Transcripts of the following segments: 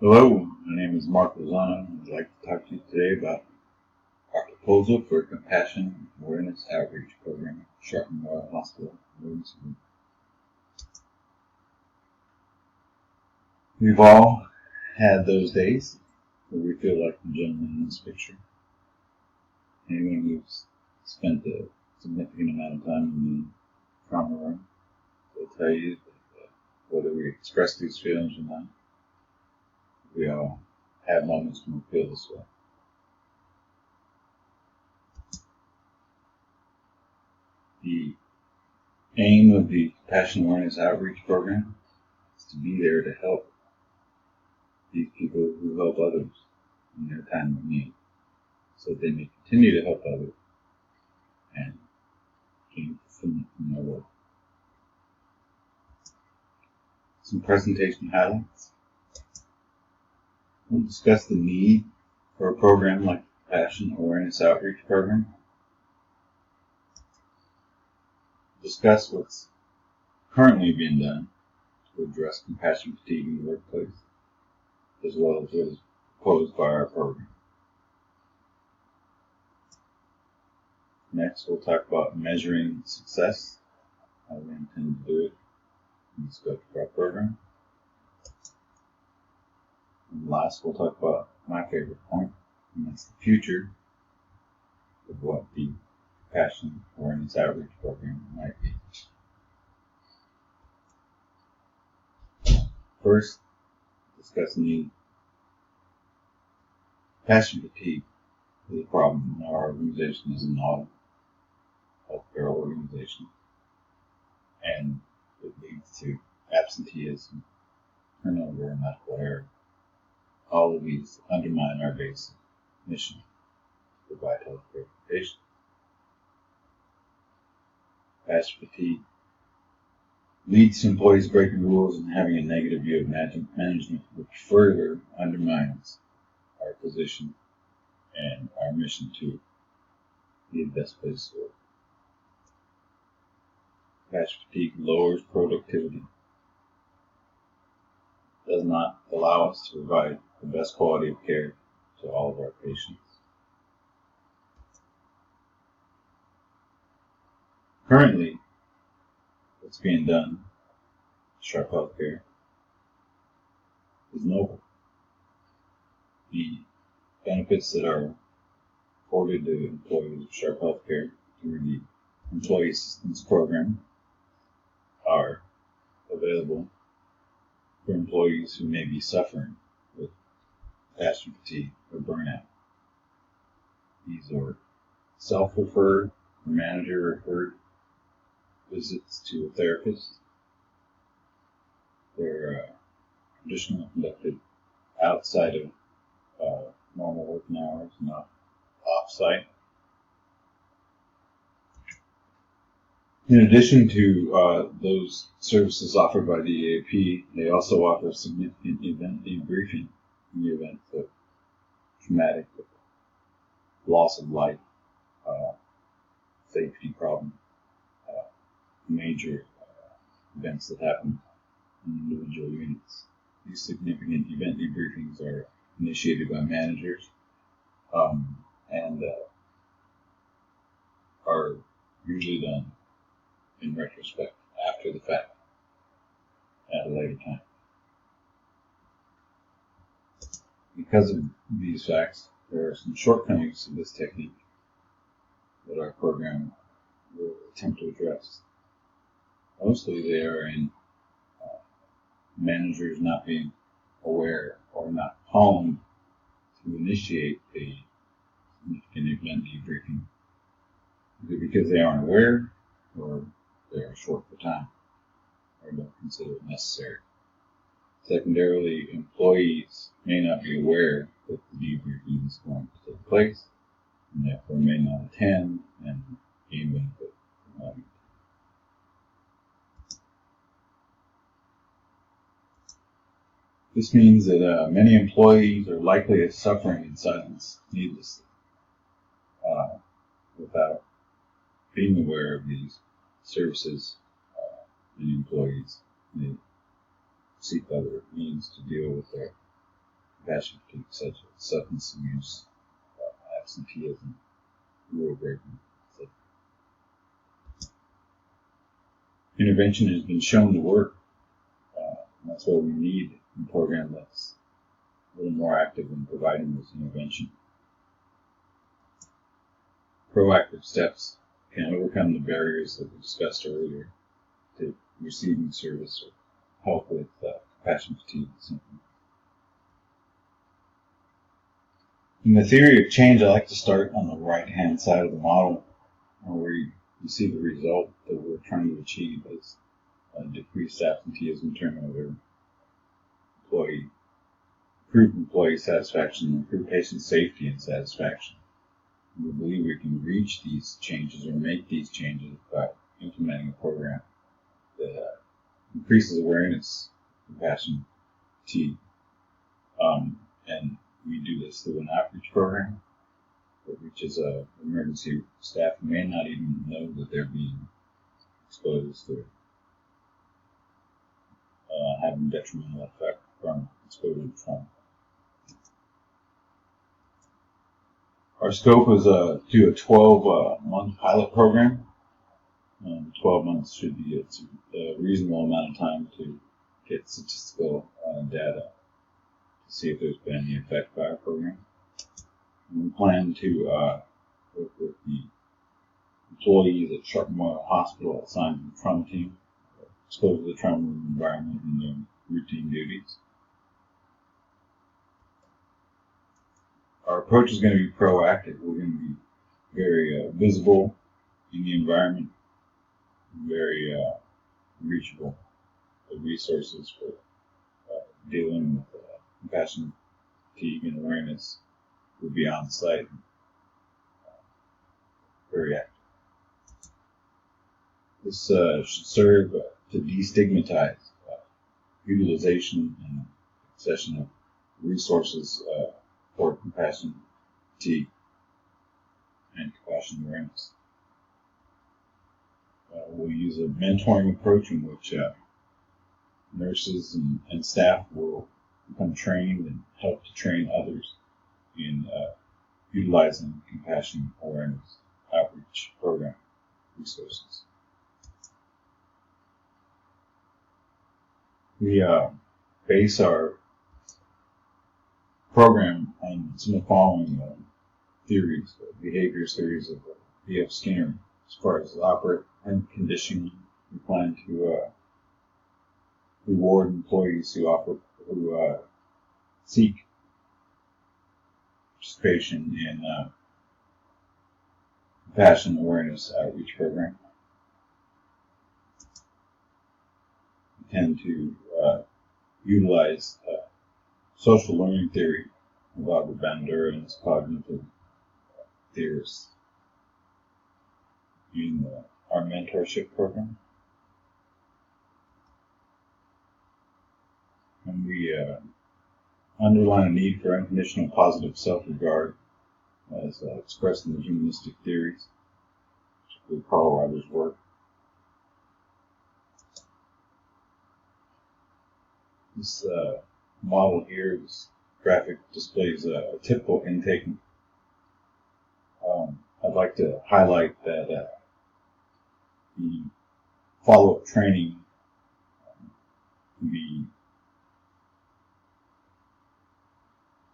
Hello, my name is Mark Lozano, and I'd like to talk to you today about our proposal for a Compassion Awareness Outreach Program at Sharp Memorial Hospital Emergency Room. We've all had those days where we feel like the gentleman in this picture. Anyone who's spent a significant amount of time in the trauma room will tell you that whether we express these feelings or not, we all have moments when we feel this way. The aim of the Compassion Awareness Outreach Program is to be there to help these people who help others in their time of need, so that they may continue to help others and gain fulfillment from their work. Some presentation highlights. We'll discuss the need for a program like the Compassion Awareness Outreach Program. Discuss what's currently being done to address compassion fatigue in the workplace, as well as what is proposed by our program. Next, we'll talk about measuring success, how we intend to do it in the scope of our program. And last, we'll talk about my favorite point, and that's the future of what the Compassion Awareness Outreach Program might be. First, discuss need. Compassion fatigue is a problem in our organization as an all healthcare organization, and it leads to absenteeism, turnover, and medical error. All of these undermine our basic mission to provide healthcare for patients. Compassion fatigue leads to employees breaking rules and having a negative view of management, which further undermines our position and our mission to be the best place to work. Compassion fatigue lowers productivity, does not allow us to provide the best quality of care to all of our patients. Currently, what's being done at Sharp Healthcare is noble. The benefits that are afforded to employees of Sharp Healthcare through the Employee Assistance Program are available for employees who may be suffering with compassion fatigue or burnout. These are self-referred or manager-referred visits to a therapist. They're traditionally conducted outside of normal working hours, not off-site. In addition to those services offered by the EAP, they also offer significant event debriefing in the event of traumatic loss of life, safety problem, major events that happen in individual units. These significant event debriefings are initiated by managers and are usually done in retrospect, after the fact, at a later time. Because of these facts, there are some shortcomings to this technique that our program will attempt to address. Mostly they are in managers not being aware or not calling to initiate a significant event debriefing, either because they aren't aware or they are short for time or don't consider it necessary. Secondarily, employees may not be aware that the debriefing is going to take place and therefore may not attend and gain benefit from having it. This means that many employees are likely to suffering in silence needlessly without being aware of these services. Many employees may seek other means to deal with their compassion fatigue, such as substance abuse, absenteeism, rule breaking. So intervention has been shown to work. And that's what we need in a program that's a little more active in providing this intervention. Proactive steps can overcome the barriers that we discussed earlier to receiving service or help with compassion fatigue symptoms. In the theory of change, I like to start on the right-hand side of the model, where you see the result that we're trying to achieve as decreased absenteeism, turnover, improved employee satisfaction, improved patient safety and satisfaction. We believe we can reach these changes or make these changes by implementing a program that increases awareness of compassion fatigue. And we do this through an outreach program that reaches emergency staff who may not even know that they're being exposed to having detrimental effect from exposure to trauma. Our scope is to do a 12-month pilot program. 12 months should be a reasonable amount of time to get statistical data to see if there's been any effect by our program. And we plan to work with the employees at Sharp Memorial Hospital assigned to the trauma team, exposed to the trauma environment in their routine duties. Our approach is going to be proactive. We're going to be very visible in the environment, very reachable. The resources for dealing with compassion fatigue and awareness will be on site, very active. This should serve to destigmatize utilization and accession of resources for compassion fatigue and compassion awareness. We'll use a mentoring approach in which nurses and staff will become trained and help to train others in utilizing compassion awareness outreach program resources. We base our program on some of the following theories, behavior theories of B.F. Skinner. As far as operant conditioning, we plan to reward employees who seek participation in compassion awareness outreach program. We tend to utilize social learning theory of Albert Bandura and his cognitive theorists in our mentorship program. And we underline a need for unconditional positive self-regard as expressed in the humanistic theories, particularly Carl Ryder's work. This model here, this graphic displays a typical intake. I'd like to highlight that the follow-up training can be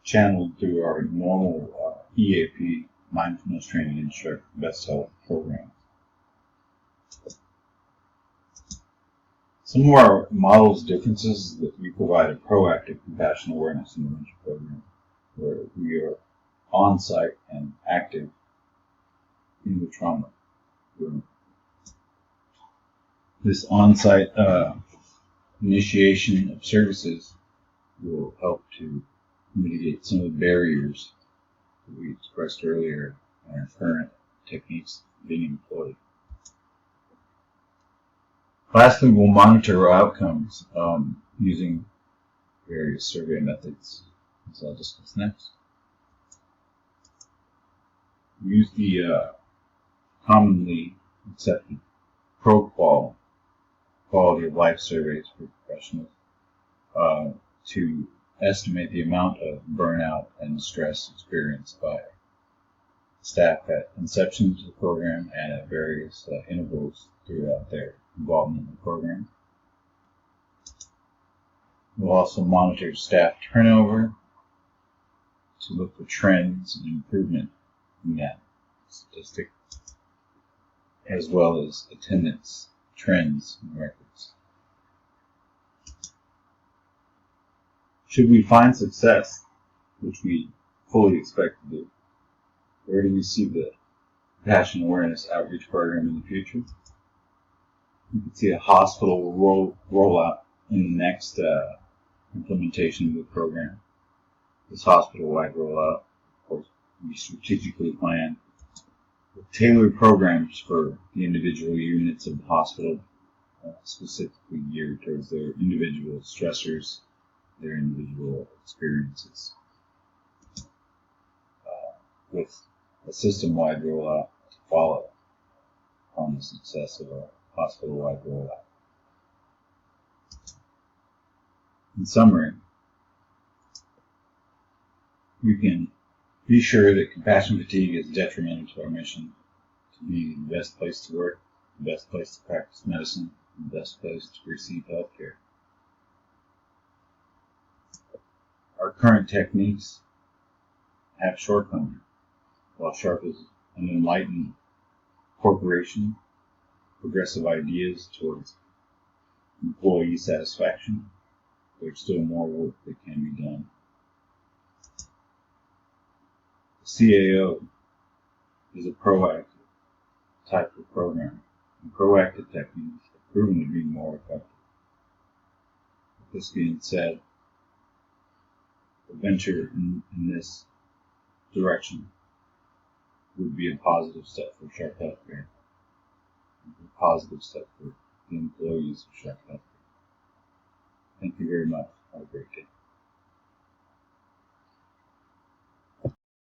channeled through our normal EAP, Mindfulness Training Instructor Best Health program. Some of our model's differences is that we provide a proactive compassion awareness intervention program where we are on-site and active in the trauma room. This on-site initiation of services will help to mitigate some of the barriers that we expressed earlier in our current techniques being employed. Lastly, we'll monitor our outcomes using various survey methods, as I'll discuss next. We use the commonly accepted ProQual quality of life surveys for professionals to estimate the amount of burnout and stress experienced by staff at inception to the program and at various intervals throughout their involvement in the program. We'll also monitor staff turnover to look for trends and improvement in that statistic, as well as attendance trends and records. Should we find success, which we fully expect to do, where do we see the Compassion Awareness Outreach Program in the future? You can see a hospital rollout in the next implementation of the program. This hospital-wide rollout, of course, will be strategically planned with tailored programs for the individual units of the hospital, specifically geared towards their individual stressors, their individual experiences, with a system-wide rollout to follow on the success of a hospital-wide rollout. In summary, you can be sure that compassion fatigue is detrimental to our mission to be the best place to work, the best place to practice medicine, and the best place to receive health care. Our current techniques have shortcomings. While Sharp is an enlightened corporation, progressive ideas towards employee satisfaction, there's still more work that can be done. The CAO is a proactive type of program, and proactive techniques have proven to be more effective. With this being said, a venture in this direction would be a positive step for Sharp Healthcare, a positive step for the employees of Sharp Healthcare. Thank you very much. Have a great day.